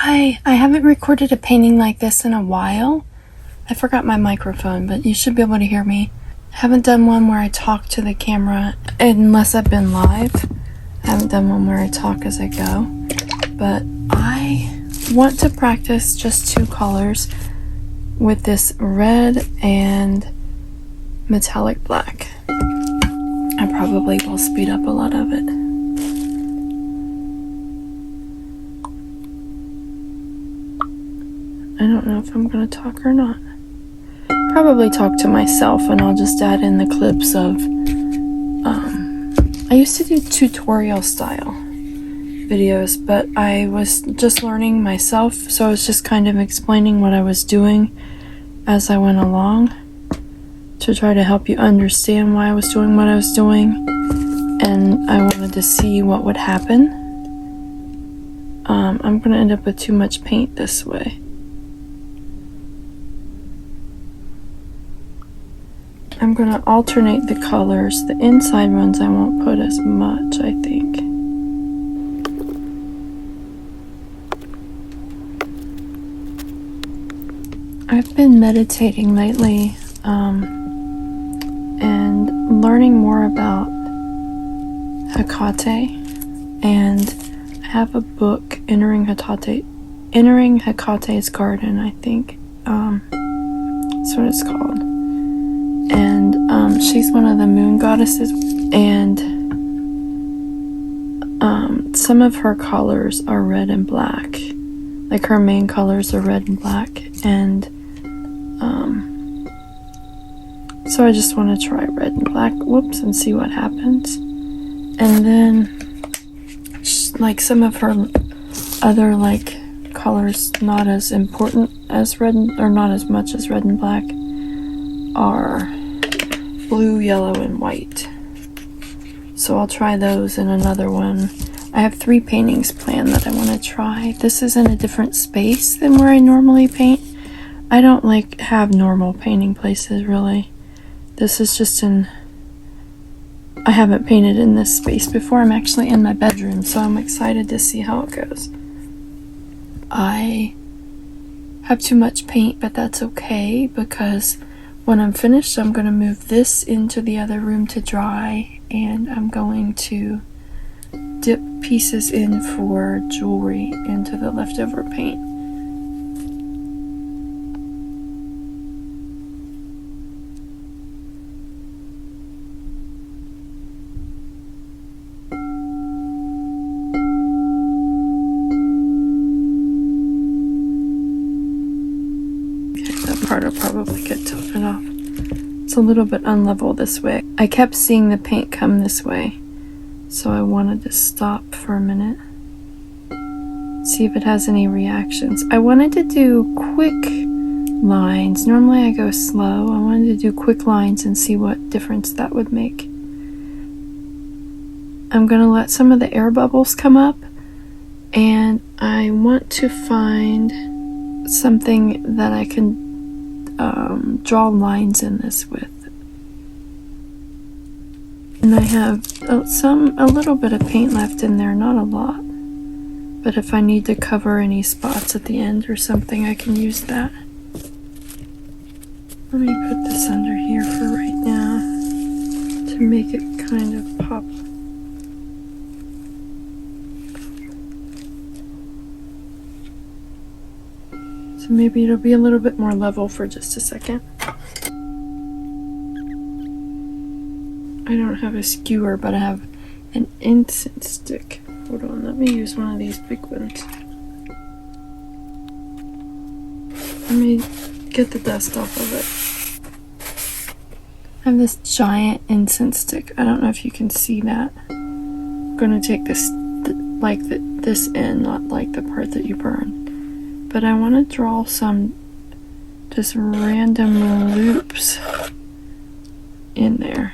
Hi, I haven't recorded a painting like this in a while. I forgot my microphone, but you should be able to hear me. I haven't done one where I talk to the camera unless I've been live. I haven't done one where I talk as I go. But I want to practice just two colors with this red and metallic black. I probably will speed up a lot of it. I don't know if I'm going to talk or not. Probably talk to myself, and I'll just add in the clips of I used to do tutorial style videos, but I was just learning myself, so I was just kind of explaining what I was doing as I went along to try to help you understand why I was doing what I was doing, and I wanted to see what would happen. I'm going to end up with too much paint this way. I'm going to alternate the colors. The inside ones I won't put as much, I think. I've been meditating lately and learning more about Hekate, and I have a book, Entering Hekate's Garden, I think. That's what it's called. And she's one of the moon goddesses, and some of her colors are red and black. Like her main colors are red and black, and so I just want to try red and black, and see what happens. And then like some of her other like colors, not as important as red, or not as much as red and black, are blue, yellow, and white. So I'll try those in another one. I have 3 paintings planned that I want to try. This is in a different space than where I normally paint. I don't like have normal painting places really. This is just I haven't painted in this space before. I'm actually in my bedroom, so I'm excited to see how it goes. I have too much paint, but that's okay, because when I'm finished, I'm going to move this into the other room to dry, and I'm going to dip pieces in for jewelry into the leftover paint. Part will probably get tilted off. It's a little bit unlevel this way. I kept seeing the paint come this way, so I wanted to stop for a minute, see if it has any reactions. I wanted to do quick lines. Normally I go slow. I wanted to do quick lines and see what difference that would make. I'm going to let some of the air bubbles come up, and I want to find something that I can draw lines in this with. And I have a little bit of paint left in there, not a lot, but if I need to cover any spots at the end or something, I can use that. Let me put this under here for right now to make it kind of pop. So maybe it'll be a little bit more level for just a second. I don't have a skewer, but I have an incense stick. Hold on, let me use one of these big ones. Let me get the dust off of it. I have this giant incense stick. I don't know if you can see that. I'm gonna take this this end, not like the part that you burn. But I want to draw some just random loops in there.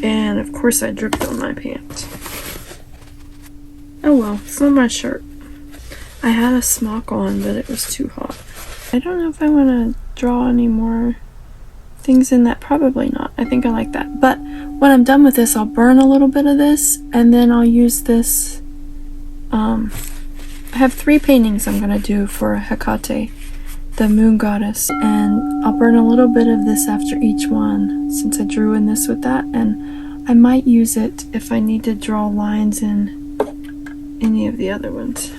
And of course I dripped on my pants. Oh well, it's not my shirt. I had a smock on, but it was too hot. I don't know if I want to draw any more things in that. Probably not. I think I like that. But when I'm done with this, I'll burn a little bit of this, and then I'll use this. I have 3 paintings I'm going to do for Hekate, the moon goddess, and I'll burn a little bit of this after each one, since I drew in this with that, and I might use it if I need to draw lines in any of the other ones.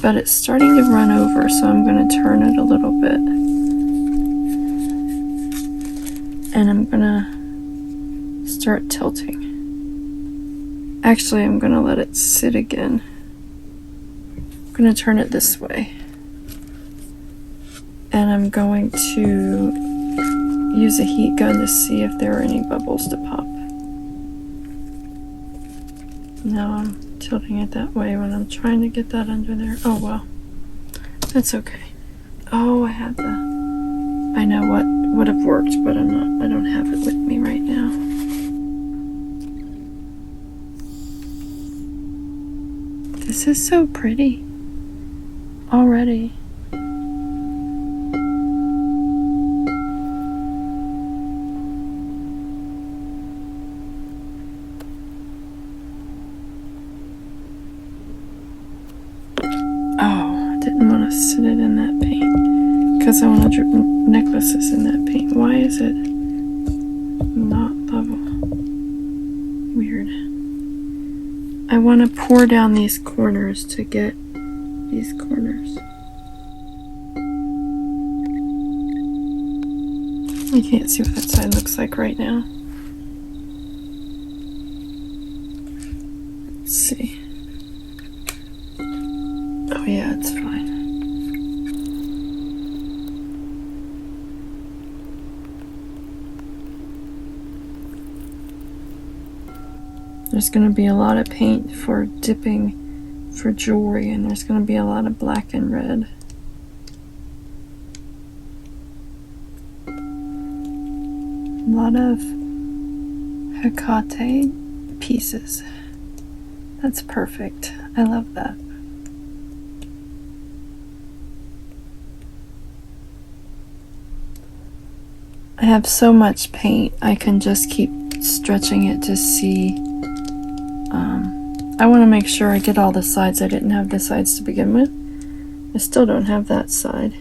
But it's starting to run over, so I'm going to turn it a little bit. And I'm going to start tilting. Actually, I'm going to let it sit again. I'm going to turn it this way. And I'm going to use a heat gun to see if there are any bubbles to pop. Now I'm tilting it that way when I'm trying to get that under there. Oh well, that's okay. Oh, I know what would have worked, but I don't have it with me right now. This is so pretty already. Sit it in that paint because I want to drip necklaces in that paint. Why is it not level? Weird. I want to pour down these corners to get these corners. You can't see what that side looks like right now. Let's see. Oh yeah, it's fine. There's going to be a lot of paint for dipping for jewelry, and there's going to be a lot of black and red. A lot of Hekate pieces. That's perfect. I love that. I have so much paint, I can just keep stretching it to see. I want to make sure I get all the sides. I didn't have the sides to begin with. I still don't have that side.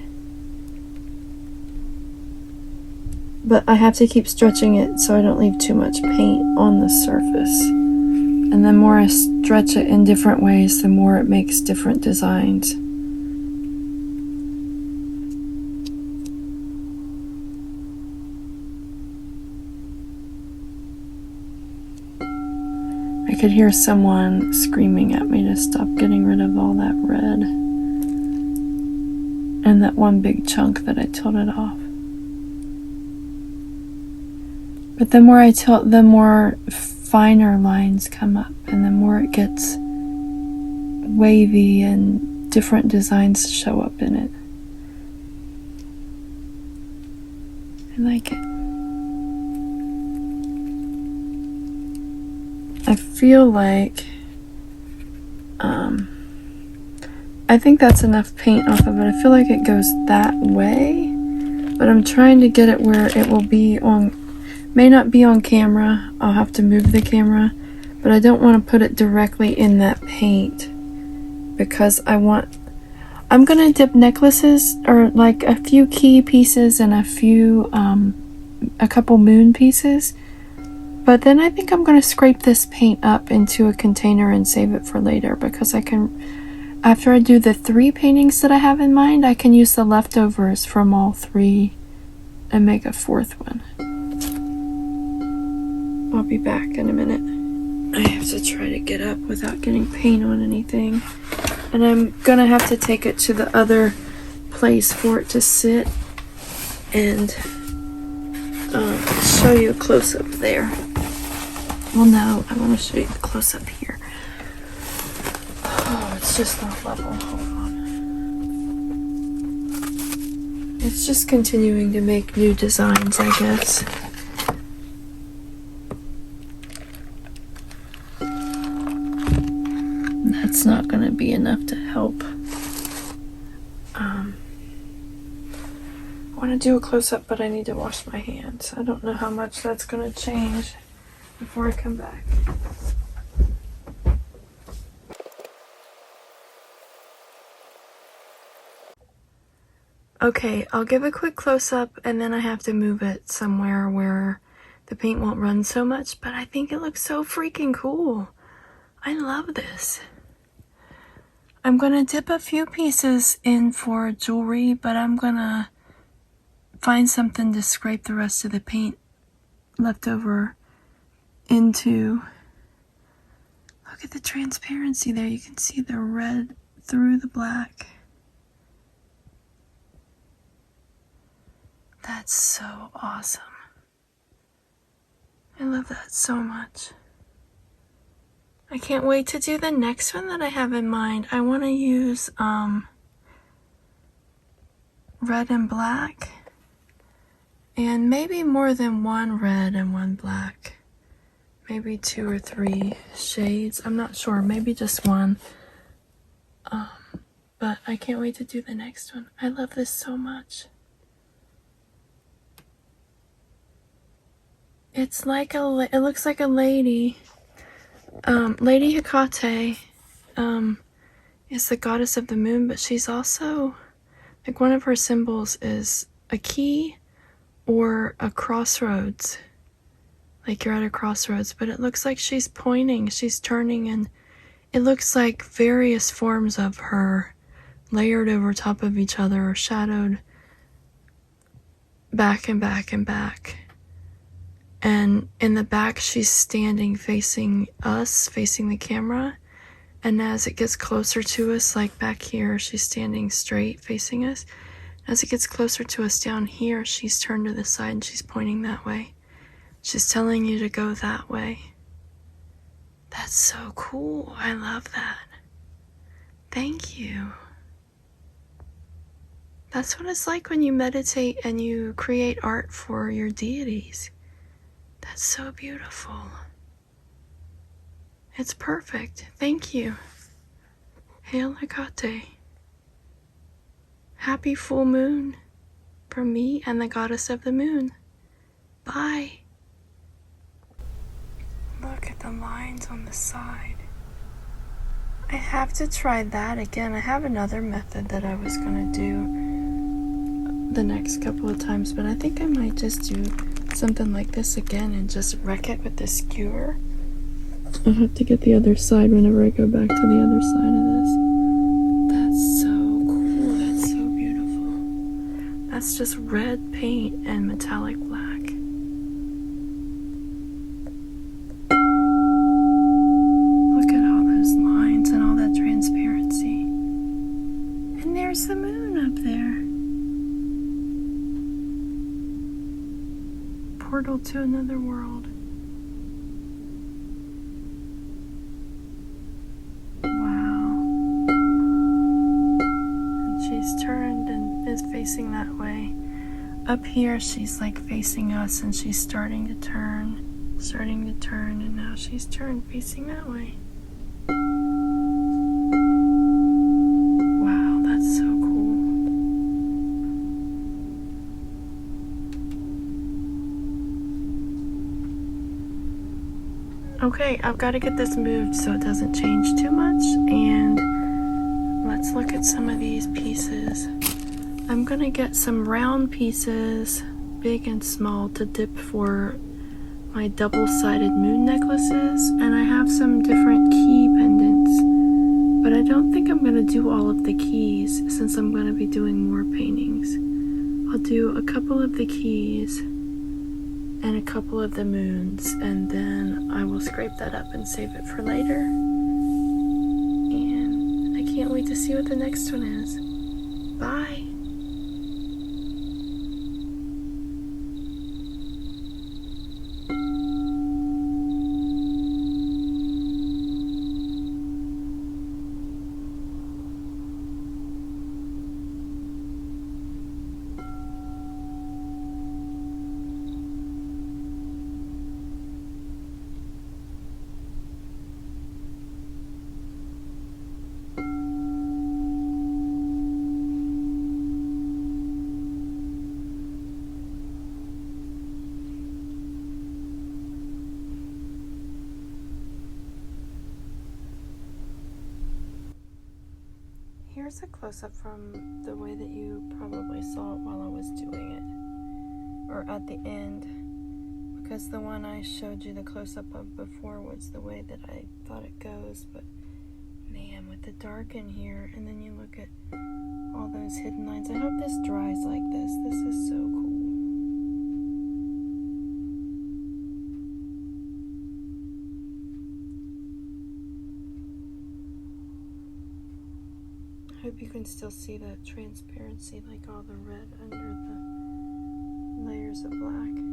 But I have to keep stretching it so I don't leave too much paint on the surface. And the more I stretch it in different ways, the more it makes different designs. I could hear someone screaming at me to stop getting rid of all that red and that one big chunk that I tilted off. But the more I tilt, the more finer lines come up, and the more it gets wavy and different designs show up in it. I like it. I feel like I think that's enough paint off of it. I feel like it goes that way, but I'm trying to get it where it will be on, may not be on camera. I'll have to move the camera, but I don't want to put it directly in that paint because I'm gonna dip necklaces, or like a few key pieces and a couple moon pieces. But then I think I'm going to scrape this paint up into a container and save it for later, because I can, after I do the 3 paintings that I have in mind, I can use the leftovers from all 3 and make a 4th one. I'll be back in a minute. I have to try to get up without getting paint on anything. And I'm going to have to take it to the other place for it to sit and show you a close-up there. Well, no, I want to show you the close-up here. Oh, it's just not level. Hold on. It's just continuing to make new designs, I guess. it's not going to be enough to help. I want to do a close-up, but I need to wash my hands. I don't know how much that's going to change before I come back. Okay, I'll give a quick close-up and then I have to move it somewhere where the paint won't run so much, but I think it looks so freaking cool. I love this. I'm gonna dip a few pieces in for jewelry, but I'm gonna find something to scrape the rest of the paint left over into. Look at the transparency there. You can see the red through the black. That's so awesome. I love that so much. I can't wait to do the next one that I have in mind. I want to use red and black, and maybe more than one red and one black. Maybe 2 or 3 shades. I'm not sure. Maybe just one. But I can't wait to do the next one. I love this so much. It's like it looks like a lady. Lady Hekate is the goddess of the moon, but she's also, like, one of her symbols is a key or a crossroads. Like you're at a crossroads, but it looks like she's pointing, she's turning, and it looks like various forms of her layered over top of each other or shadowed back and back and back. And in the back, she's standing facing us, facing the camera. And as it gets closer to us, like back here, she's standing straight facing us. As it gets closer to us down here, she's turned to the side and she's pointing that way. She's telling you to go that way. That's so cool. I love that. Thank you. That's what it's like when you meditate and you create art for your deities. That's so beautiful. It's perfect. Thank you. Hail Hekate. Happy full moon from me and the goddess of the moon. Bye. Look at the lines on the side. I have to try that again. I have another method that I was going to do the next couple of times, but I think I might just do something like this again and just wreck it with this skewer. I'll have to get the other side whenever I go back to the other side of this. That's so cool. That's so beautiful. That's just red paint and metallic black. Look at all those lines and all that transparency. And there's the moon up there. Portal to another world. Wow. And she's turned and is facing that way. Up here she's like facing us and she's starting to turn, and now she's turned facing that way. Wow, that's so cool. Okay, I've got to get this moved so it doesn't change too much, and let's look at some of these pieces. I'm gonna get some round pieces, big and small, to dip for my double-sided moon necklaces, and I have some different key pendants, but I don't think I'm gonna do all of the keys since I'm gonna be doing more paintings. I'll do a couple of the keys and a couple of the moons, and then I will scrape that up and save it for later. And I can't wait to see what the next one is. Bye. here's a close-up from the way that you probably saw it while I was doing it, or at the end, because the one I showed you the close-up of before was the way that I thought it goes. But man, with the dark in here, and then you look at all those hidden lines. I hope this dries like this. This is so cool. I hope you can still see the transparency, like all the red under the layers of black.